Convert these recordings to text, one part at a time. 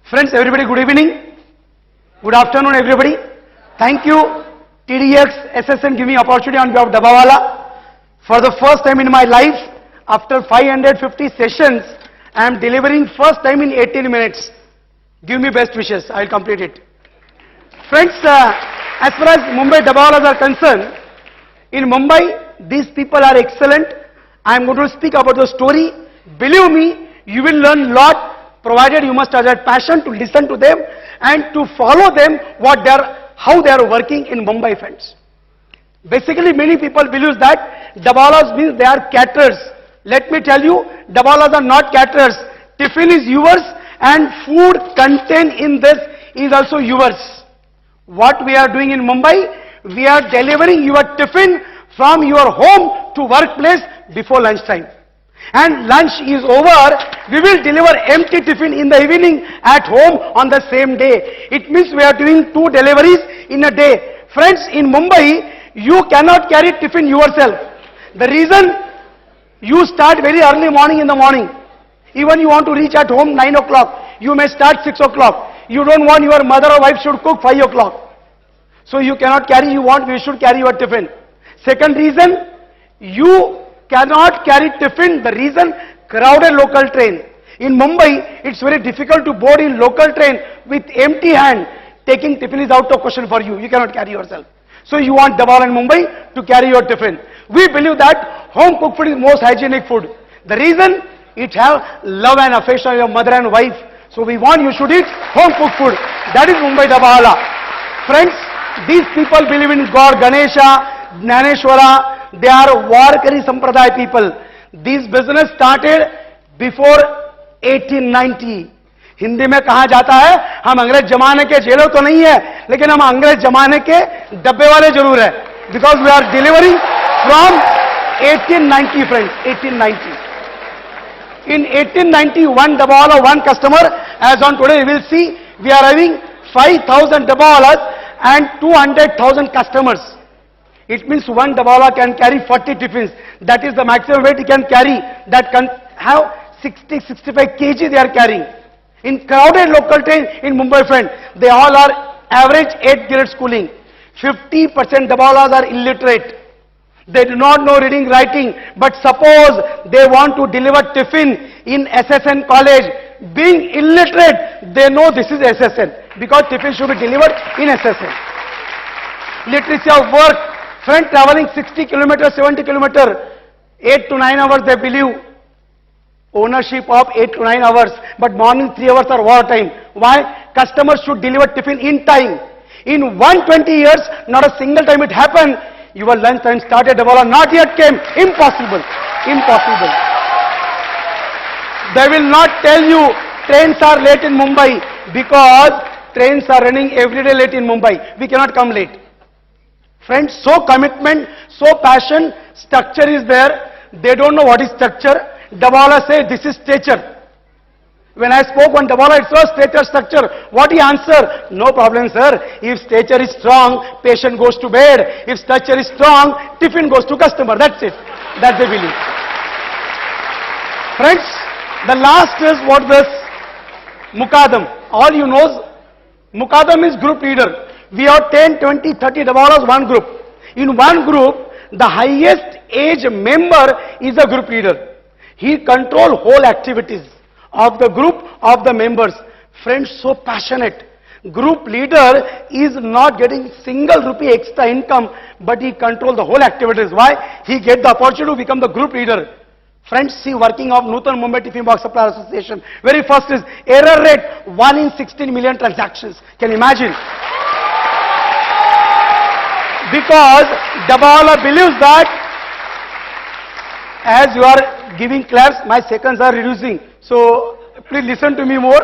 Friends, everybody, good evening. Good afternoon, everybody. Thank you, TDX, SSN, giving me opportunity on behalf of Dabawala. For the first time in my life, after 550 sessions, I am delivering first time in 18 minutes. Give me best wishes. I will complete it. Friends, as far as Mumbai Dabawalas are concerned, in Mumbai, these people are excellent. I am going to speak about the story. Believe me, you will learn lot, provided you must have that passion to listen to them and to follow them, how they are working in Mumbai, friends. Basically, many people believe that Dabawalas means they are caterers. Let me tell you, Dabawalas are not caterers. Tiffin is yours and food contained in this is also yours. What we are doing in Mumbai, we are delivering your tiffin from your home to workplace before lunchtime. And lunch is over, we will deliver empty tiffin in the evening at home on the same day. It means we are doing 2 deliveries in a day. Friends, in Mumbai, you cannot carry tiffin yourself. The reason, you start very early morning in the morning. Even you want to reach at home 9 o'clock, you may start 6 o'clock. You don't want your mother or wife should cook 5 o'clock. So you cannot carry, you should carry your tiffin. Second reason, you cannot carry tiffin. The reason, crowded local train. In Mumbai, it's very difficult to board in local train with empty hand. Taking tiffin is out of question for you. You cannot carry yourself. So you want Dabawala in Mumbai to carry your tiffin. We believe that home cooked food is most hygienic food. The reason, it have love and affection of your mother and wife. So we want you should eat home cooked food. That is Mumbai Dabawala. Friends, these people believe in God, Ganesha, Jnaneshwara. They are Warkari Sampradaya people. This business started before 1890. Hindi में कहा जाता है, हम अंग्रेज जमाने के जेलों तो नहीं है, लेकिन हम अंग्रेज जमाने के डब्बे वाले जरूर है. Because we are delivering from 1890, friends, 1890. In 1891, Dabawala, one customer, as on today, we will see, we are having 5,000 Dabawalas and 200,000 customers. It means one Dabawala can carry 40 tiffins. That is the maximum weight he can carry. That can have 60-65 kg they are carrying. In crowded local train in Mumbai, friend, they all are average 8th grade schooling. 50% Dabawalas are illiterate. They do not know reading, writing. But suppose they want to deliver tiffin in SSN college. Being illiterate, they know this is SSN. Because tiffin should be delivered in SSN. Literacy of work. Friend, traveling 60 kilometers, 70 kilometers, 8 to 9 hours they believe. Ownership of 8 to 9 hours. But morning 3 hours are war time. Why? Customers should deliver tiffin in time. In 120 years, not a single time it happened. Your lunch time started, Dabawala not yet came. Impossible. Impossible. They will not tell you trains are late in Mumbai because trains are running every day late in Mumbai. We cannot come late. Friends, so commitment, so passion, structure is there. They don't know what is structure. Dabawala says this is stature. When I spoke on Dabawala, it was stature, structure. What he answered? No problem, sir. If stature is strong, patient goes to bed. If structure is strong, tiffin goes to customer. That's it. That's the belief. Friends, the last is what this Mukadam. All you know, Mukadam is group leader. We have 10, 20, 30 Dabawalas, one group. In one group, the highest age member is a group leader. He controls whole activities of the group, of the members. Friends, so passionate. Group leader is not getting single rupee extra income, but he controls the whole activities. Why? He get the opportunity to become the group leader. Friends, see working of Nutan Mumbai Tiffin Box Supplier Association. Very first is error rate 1 in 16 million transactions. Can you imagine? Because Dabawala believes that as you are giving claps, my seconds are reducing. So please listen to me more.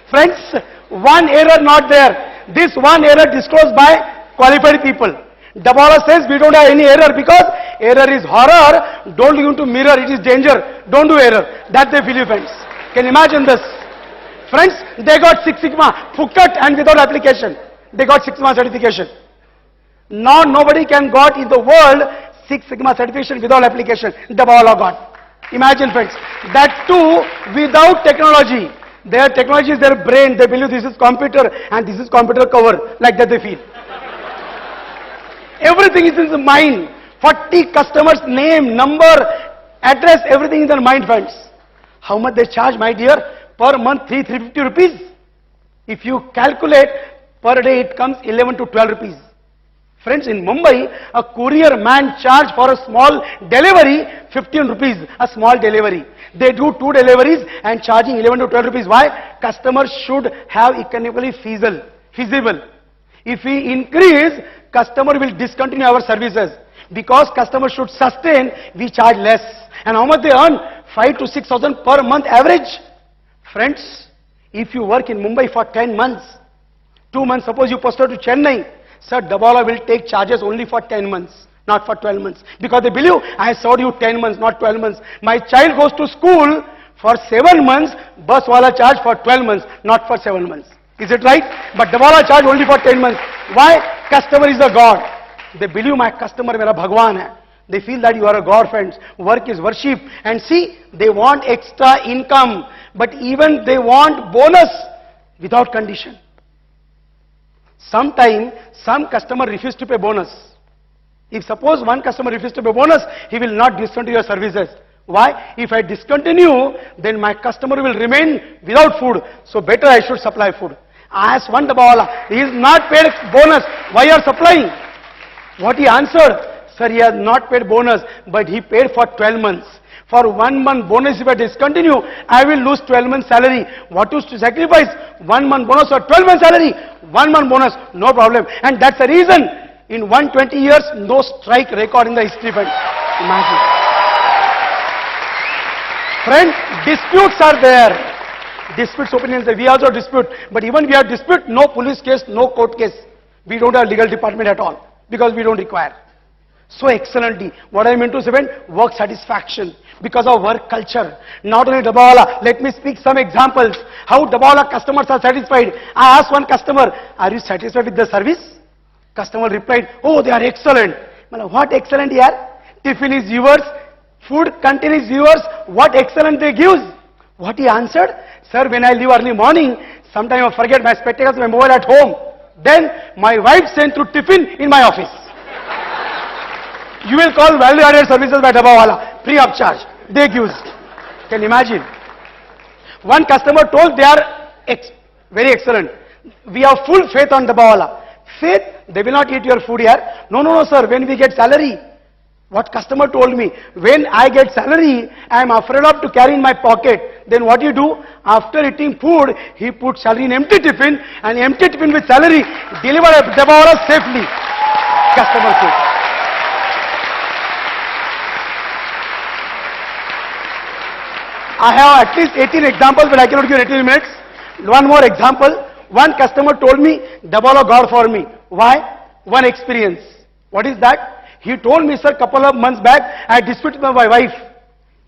Friends, one error not there. This one error disclosed by qualified people. Dabawala says we don't have any error because error is horror. Don't look into mirror, it is danger. Don't do error. That they believe, friends. Can you imagine this? Friends, they got 6 Sigma, Phuket and without application. They got 6 Sigma certification. Now nobody can got in the world 6 Sigma certification without application. Dabawala got. Imagine, friends. That too without technology. Their technology is their brain. They believe this is computer and this is computer cover. Like that they feel. Everything is in the mind. 40 customers' name, number, address, everything is in mind, friends. How much they charge, my dear? Per month, 350 rupees. If you calculate, per day it comes 11 to 12 rupees. Friends, in Mumbai, a courier man charge for a small delivery 15 rupees, a small delivery. They do 2 deliveries and charging 11 to 12 rupees. Why? Customers should have economically feasible. If we increase, customer will discontinue our services. Because customers should sustain, we charge less. And how much they earn? 5 to 6,000 per month average. Friends, if you work in Mumbai for 10 months, 2 months, suppose you posted to Chennai, sir, Dabawala will take charges only for 10 months, not for 12 months. Because they believe, I served you 10 months, not 12 months. My child goes to school for 7 months, bus wala charge for 12 months, not for 7 months. Is it right? But Dabawala charge only for 10 months. Why? Customer is a God. They believe my customer mera Bhagwan hai. They feel that you are a God, friends. Work is worship. And see, they want extra income. But even they want bonus without condition. Sometimes, some customer refuse to pay bonus. If suppose one customer refuses to pay bonus, he will not discontinue your services. Why? If I discontinue, then my customer will remain without food. So better I should supply food. I asked one Dabawala, he is not paid bonus. Why you are supplying? What he answered? Sir, he has not paid bonus, but he paid for 12 months. For 1 month bonus, if I discontinue, I will lose 12 months salary. What is to sacrifice? 1 month bonus or 12 months salary? 1 month bonus, no problem. And that's the reason, in 120 years, no strike record in the history. Imagine. Friends, disputes are there. Disputes, opinions, we also dispute. But even we have dispute, no police case, no court case. We don't have legal department at all. Because we don't require. So excellently. What I mean to say, work satisfaction. Because of work culture. Not only Dabawala. Let me speak some examples. How Dabawala customers are satisfied. I asked one customer, are you satisfied with the service? Customer replied, oh, they are excellent. What excellent here? Tiffin is yours. Food canteen is yours. What excellent they give? What he answered? Sir, when I leave early morning, sometimes I forget my spectacles, my mobile at home. Then my wife sent through tiffin in my office. You will call value-added services by Dabawala, free of charge. They give. Can you imagine? One customer told they are very excellent. We have full faith on Dabawala. Faith, they will not eat your food here. No, sir, when we get salary. What customer told me, when I get salary, I am afraid of to carry in my pocket. Then what you do? After eating food, he put salary in empty tiffin, and empty tiffin with salary, deliver Dabawala safely. Customer says. I have at least 18 examples, but I cannot give 18 minutes. One more example. One customer told me, Dabawala God for me. Why? One experience. What is that? He told me, sir, couple of months back, I disputed with my wife.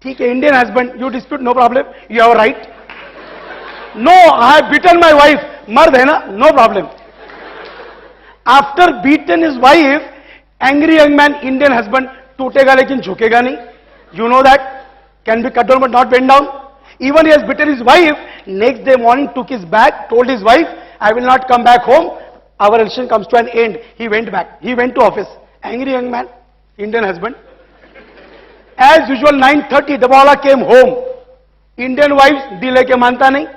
Take an Indian husband, you dispute, no problem, you have a right. No, I have beaten my wife. Mard hai na? No problem. After beaten his wife, angry young man, Indian husband, tootega lekin jhukega nahi. You know that? Can be cut down but not bent down. Even he has beaten his wife, next day morning took his bag, told his wife, I will not come back home. Our relation comes to an end. He went back. He went to office. Angry young man, Indian husband. As usual, 9:30, Dabawala came home. Indian wife, delay ke manta nahi.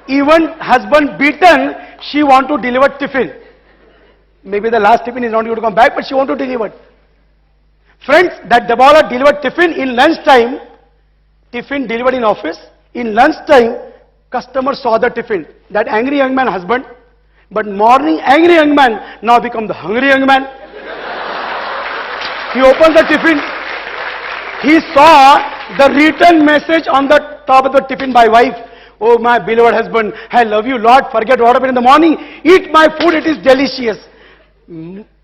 Even husband beaten, she want to deliver tiffin. Maybe the last tiffin is not going to come back, but she want to deliver. Friends, that Dabawala delivered tiffin in lunchtime. Tiffin delivered in office. In lunchtime, customer saw the tiffin. That angry young man, husband. But morning, angry young man now become the hungry young man. He opened the tiffin. He saw the written message on the top of the tiffin by wife. Oh, my beloved husband, I love you, Lord. Forget what happened in the morning. Eat my food, it is delicious.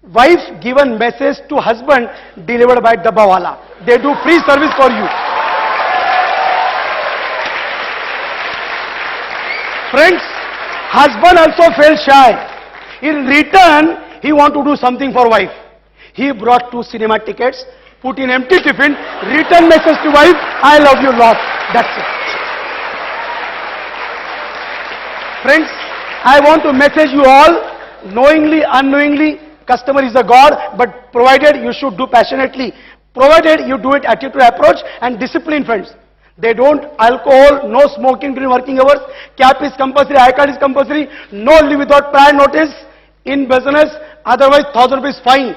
Wife given message to husband delivered by Dabawala. They do free service for you. Friends, husband also felt shy. In return, he want to do something for wife. He brought 2 cinema tickets, put in empty tiffin, return message to wife, I love you lot. That's it. Friends, I want to message you all, knowingly, unknowingly, customer is a God, but provided you should do passionately, provided you do it attitude approach and discipline, friends. They don't alcohol, no smoking during working hours, cap is compulsory, I-card is compulsory, no leave without prior notice in business, otherwise 1,000 rupees fine.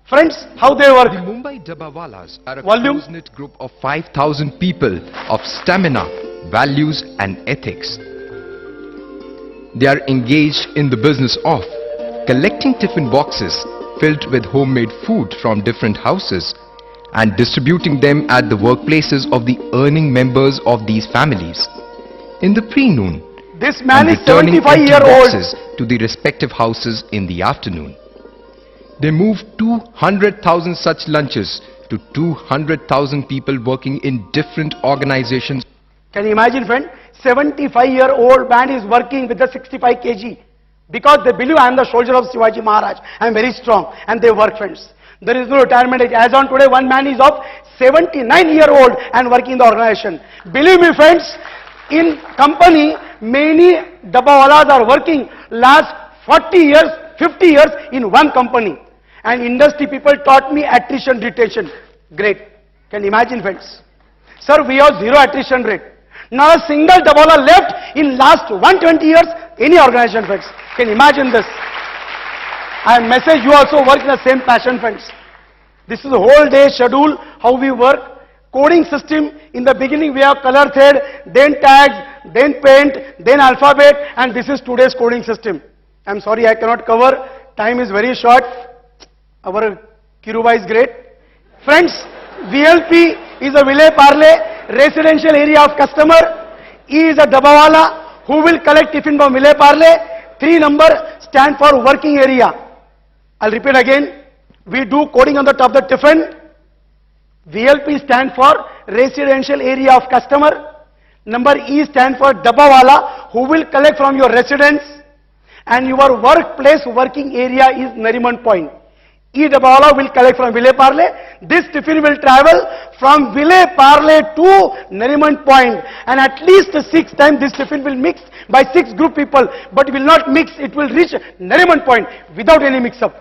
Friends, how they work? The Mumbai Dabbawalas are a Volume. close-knit group of 5,000 people of stamina, values and ethics. They are engaged in the business of collecting tiffin boxes filled with homemade food from different houses and distributing them at the workplaces of the earning members of these families. In the pre-noon, This man and is returning 75-year-old. boxes to the respective houses in the afternoon. They move 200,000 such lunches to 200,000 people working in different organizations. Can you imagine, friend? 75-year-old man is working with the 65 kg because they believe I am the soldier of Shivaji Maharaj. I am very strong and they work, friends. There is no retirement age. As on today, one man is of 79-year-old and working in the organization. Believe me, friends, in company, many Dabbawalas are working last 40 years, 50 years in one company. And industry people taught me attrition retention. Great. Can you imagine, friends? Sir, we have zero attrition rate. Not a single Dabbawala left in last 120 years, any organization, friends. Can you imagine this? I message you also work in the same passion, friends. This is the whole day schedule, how we work. Coding system, in the beginning we have color thread, then tags, then paint, then alphabet, and this is today's coding system. I'm sorry I cannot cover, time is very short. Our Kiruba is great. Friends, VLP is a Vile Parle, residential area of customer. E is a Dabbawala who will collect tiffin from Vile Parle. 3 number stand for working area. I'll repeat again. We do coding on the top of the tiffin. VLP stand for residential area of customer. Number E stand for Dabbawala who will collect from your residence. And your workplace working area is Nariman Point. E Dabbawala will collect from Vile Parle. This tiffin will travel from Vile Parle to Nariman Point. And at least 6 times this tiffin will mix by 6 group people. But will not mix, it will reach Nariman Point without any mix-up.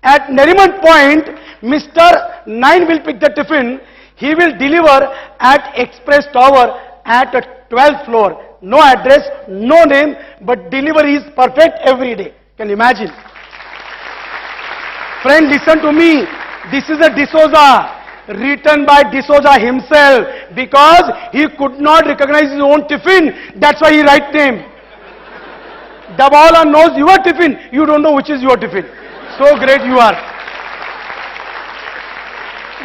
At Nariman Point, Mr. 9 will pick the tiffin. He will deliver at Express Tower at a 12th floor. No address, no name, but delivery is perfect every day. Can you imagine? Friend, listen to me. This is a D'Souza, written by D'Souza himself, because he could not recognize his own tiffin. That's why he write name. Dabbawala knows your tiffin. You don't know which is your tiffin. So great you are.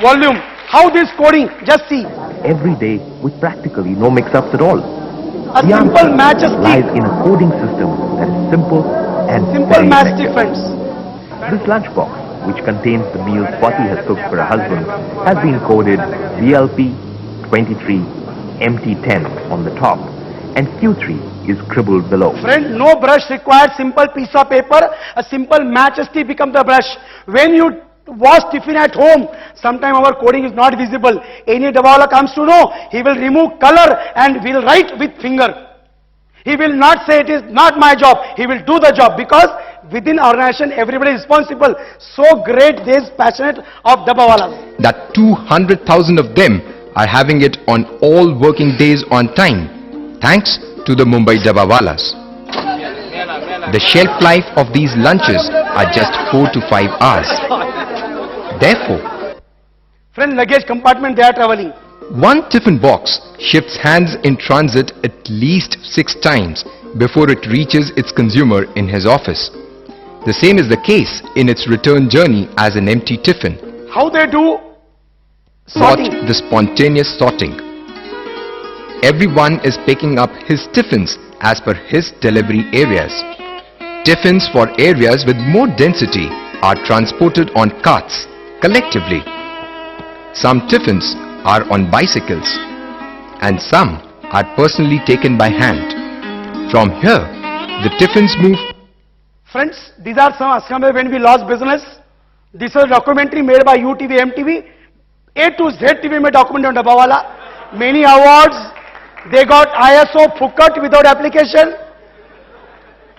Volume. How this coding? Just see. Every day with practically no mix-ups at all. A The simple answer matches lies in a coding system that is simple and Simple very match effective. difference. This lunchbox, which contains the meals Swati has cooked for her husband, has been coded VLP 23 MT10 on the top, and Q3 is scribbled below. Friend, no brush required, simple piece of paper, a simple match stick becomes the brush. When you wash tiffin at home, sometime our coding is not visible. Any Dabbawala comes to know, he will remove color and will write with finger. He will not say it is not my job, he will do the job because within organization everybody is responsible. So great this passionate of Dabbawalas. That 200,000 of them are having it on all working days on time, thanks to the Mumbai Dabbawalas. The shelf life of these lunches are just 4 to 5 hours. Therefore, Friend, luggage compartment they are traveling. one tiffin box shifts hands in transit at least 6 times before it reaches its consumer in his office. The same is the case in its return journey as an empty tiffin. How they do Not sorting? the spontaneous sorting. Everyone is picking up his tiffins as per his delivery areas. Tiffins for areas with more density are transported on carts collectively. Some tiffins are on bicycles and some are personally taken by hand. From here, the tiffins move. Friends, these are some when we lost business. This is a documentary made by UTV, MTV. A to Z TV made document on Dabbawala. Many awards. They got ISO Phukat without application.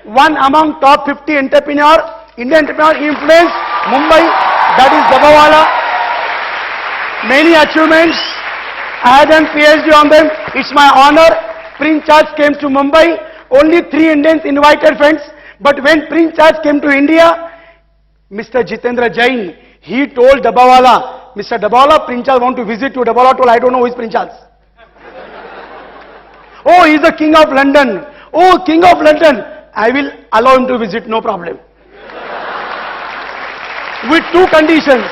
one among top 50 entrepreneur, Indian entrepreneur influenced Mumbai, that is Dabawala. Many achievements. I had done PhD on them. It's my honor. Prince Charles came to Mumbai. Only 3 Indians invited, friends. But when Prince Charles came to India, Mr. Jitendra Jain, he told Dabawala, Mr. Dabawala, Prince Charles want to visit you. Dabawala told, I don't know who is Prince Charles. Oh, he's the King of London. Oh, King of London. I will allow him to visit, no problem. With 2 conditions.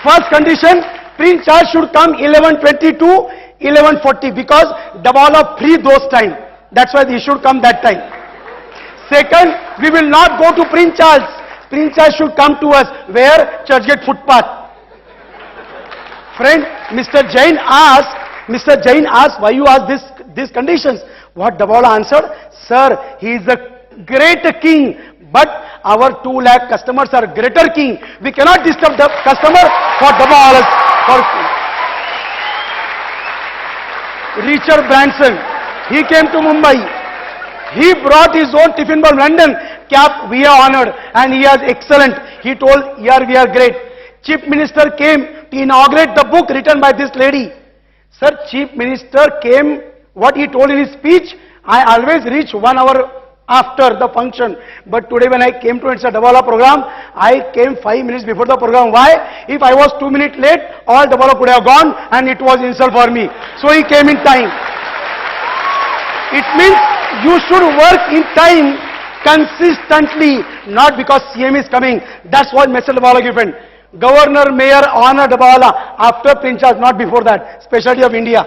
First condition, Prince Charles should come 11:20 to 11:40 because Dabawala free those time. That's why he should come that time. Second, we will not go to Prince Charles. Prince Charles should come to us. Where? Churchgate footpath. Friend, Mr. Jain asked, why you ask these conditions? What Dabawala answered? Sir, he is a great king, but our 2 lakh customers are greater king. We cannot disturb the customer for Dabawala's. For Richard Branson, he came to Mumbai. He brought his own tiffin from London. Cap, we are honored, and he is excellent. He told, here we are great. Chief Minister came to inaugurate the book written by this lady. Sir, Chief Minister came, what he told in his speech, I always reach 1 hour after the function. But today when I came to Mr. Dabawala program, I came 5 minutes before the program. Why? If I was 2 minutes late, all Dabawala could have gone and it was insult for me. So he came in time. It means you should work in time consistently, not because CM is coming. That's what Mr. Dabawala given. Governor, Mayor, honor Dabawala after Prince Charles, not before that. Specialty of India.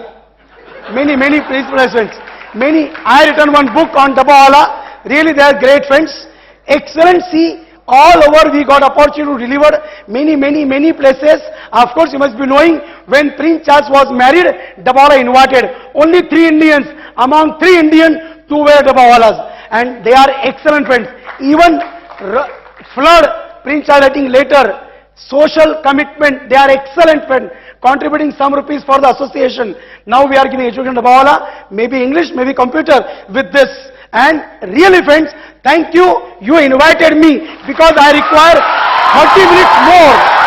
Many presidents. I written one book on Dabawala. Really, they are great friends. Excellency, all over we got opportunity to deliver many places. Of course, you must be knowing, when Prince Charles was married, Dabawala invited only 3 Indians. Among 3 Indians, 2 were Dabawalas. And they are excellent friends. Even Flood, Prince Charles writing later, social commitment, they are excellent friends. Contributing some rupees for the association. Now we are giving education to Dabawala, maybe English, maybe computer with this. And really friends, thank you. You invited me because I require 30 minutes more.